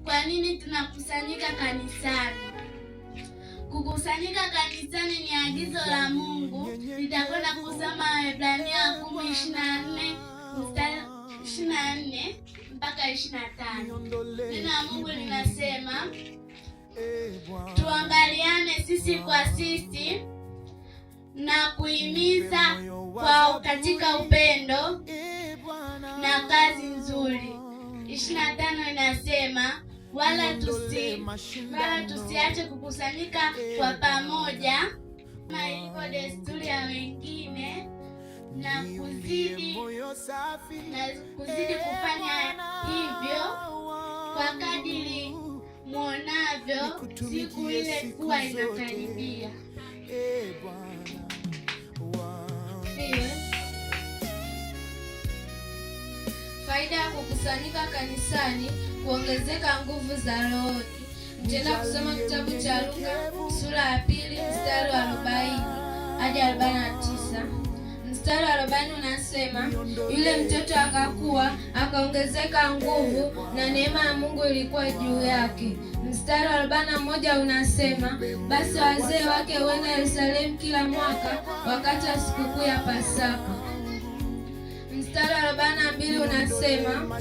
Kwa nini tunakusanyika kanisani? Kukusanyika kanisani ni agizo la Mungu. Nitakwenda kusoma Waebrania 10:24 mstari 24 mpaka 25. Neno la Mungu linasema, tuangaliane sisi kwa sisi na kuhimiza kwa katika upendo na kazi nzuri. 25 inasema, wala tusiache kukusanyika kwa pamoja kama ilivyo desturi ya wengine, na kuzidi kufanya hivyo kwa kadiri mwonavyo siku ile kuwa inakaribia. Faida ya kukusanyika kanisani: kuongezeka nguvu za rohoni. Mtaenda kusoma kitabu cha Luka sura ya 2 mstari wa 40 hadi 49. Mstari wa 40 unasema, yule mtoto akakua akaongezeka nguvu na neema ya Mungu ilikuwa juu yake. Mstari wa 41 unasema, basi wazee wake huenda Yerusalemu kila mwaka wakati wa sikukuu ya Pasaka. Mstari wa 42 unasema,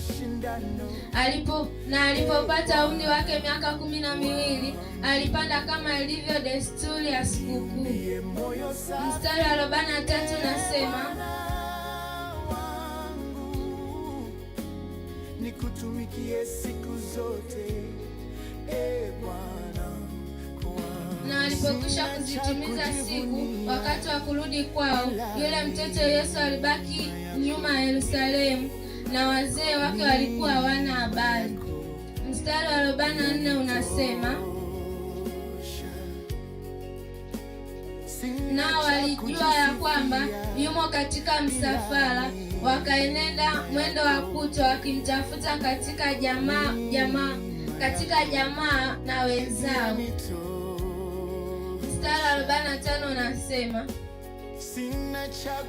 alipopata umri wake miaka 12 alipanda kama ilivyo desturi ya sikukuu. Mstari wa 43 unasema, nikutumikie siku zote, Bwana. Na alipokwisha kuzitimiza siku, wakati wa kurudi kwao, yule mtoto Yesu alibaki nyuma ya Yerusalemu na wazee wake walikuwa hawana habari. Mstari wa 44 unasema, nao walijua ya kwamba yumo katika msafara, wakaenenda mwendo wa kutwa wakimtafuta katika jamaa na wenzao. Mstari wa 45 unasema,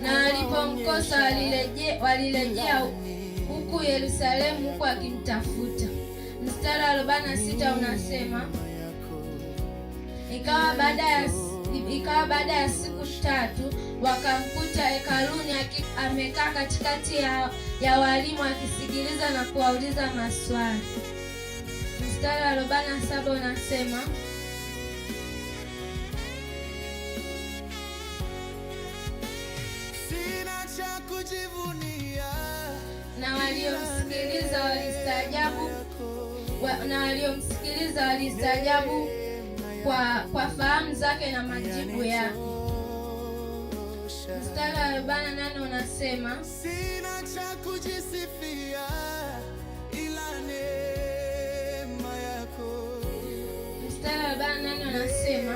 na walipomkosa walirejea huku Yerusalemu huku akimtafuta. Mstari wa 46 unasema, ikawa baada ya siku 3 wakamkuta hekaluni amekaa katikati ya walimu akisikiliza na kuwauliza maswali. Mstari wa 47 unasema, na waliomsikiliza walistaajabu kwa fahamu zake na majibu yake. Mstari wa 48 unasema, sina cha kujisifia ila neema yako. Mstari wa 48 unasema,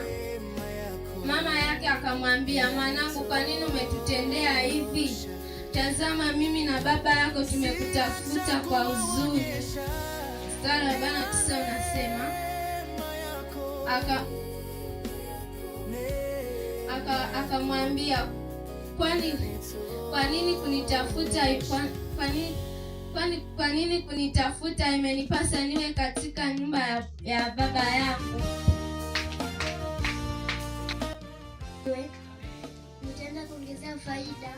mama yake akamwambia, mwanangu, kwa nini umetutendea hivi? Tazama, mimi na baba yako tumekutafuta kwa huzuni. Mstari wa 49 unasema, akamwambia, kwa nini kunitafuta? Imenipasa niwe katika nyumba ya baba yangu. Nitaenda kuongezea faida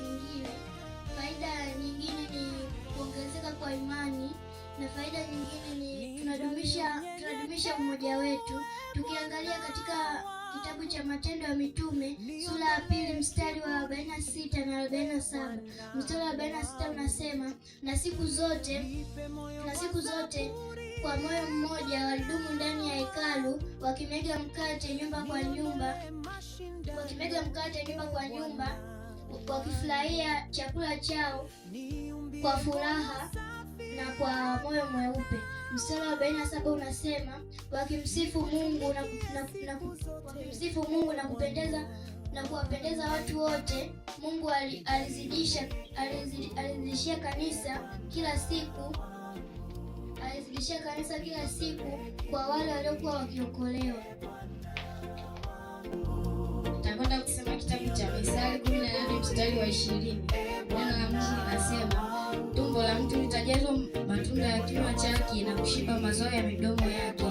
zingine. Faida nyingine ni kuongezeka kwa imani, na faida nyingine ni tunadumisha umoja wetu. Tukiangalia katika kitabu cha Matendo ya Mitume sura ya 2 mstari wa 46 na 47. Mstari wa 46 unasema, na siku zote kwa moyo mmoja walidumu ndani ya hekalu, wakimega mkate nyumba kwa nyumba, wakifurahia chakula chao kwa furaha na kwa moyo mweupe. Mstari wa 47 unasema, wakimsifu Mungu na kuwapendeza watu wote. Mungu alizidishia kanisa kila siku kwa wale waliokuwa wakiokolewa. Tutakwenda kusema kitabu cha Mithali 18 mstari wa 20. Neno la Mungu linasema, tumbo la mtu atajazwa matunda ya kinywa chake na kushiba mazao ya midomo yake.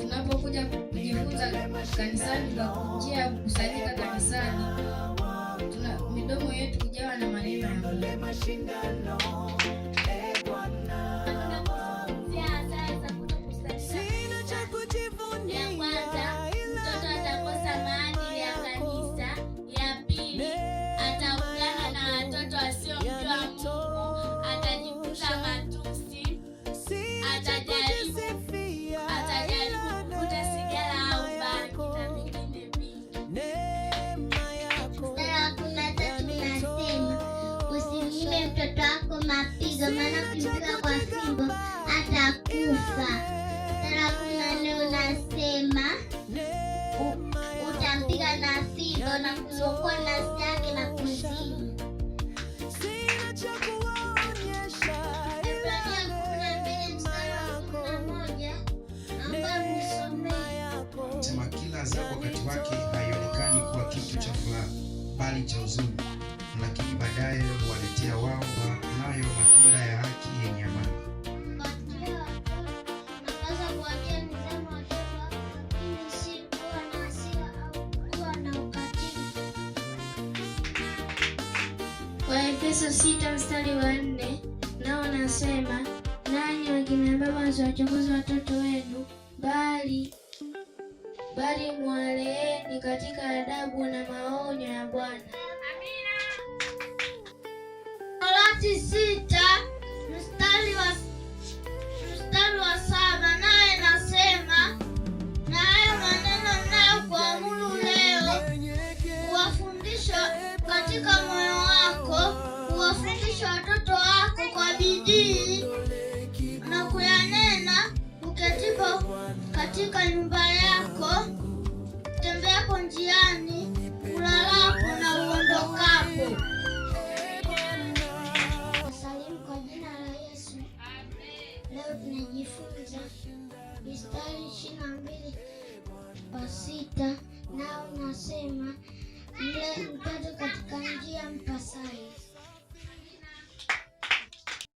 Tunapokuja kujifunza kanisani kwa njia ya kukusanyika kanisani, midomo yetu kujawa na maneno ya Mungu. Mapigo, maana ukimpiga kwa fimbo atakufa. Sura 14 unasema utampiga na fimbo na kuokoa nafsi yake na kuzimu. Sema kila adhabu wakati wake haionekani kuwa kitu cha furaha, bali cha huzuni, lakini baadaye huwaletea wao nayo matunda ya haki yenye amani. Waefeso 6 mstari wa 4 nao nasema, nanyi wakina baba msiwachokoze watoto wenu, bali mwaleeni katika adabu na maonyo ya Bwana. Galatia 6 mstari wa 7 naye nasema, na hayo maneno ninayokuamuru leo uwafundisha katika moyo wako, uwafundisha watoto wako kwa bidii na kuyanena uketipo katika nyumba yako, tembeapo njiani, ulalapo na uondokapo. Wasalimu kwa jina la Yesu. Leo tunajifunza mstari 22:6 nao unasema, mle mtoto katika njia mpasayo.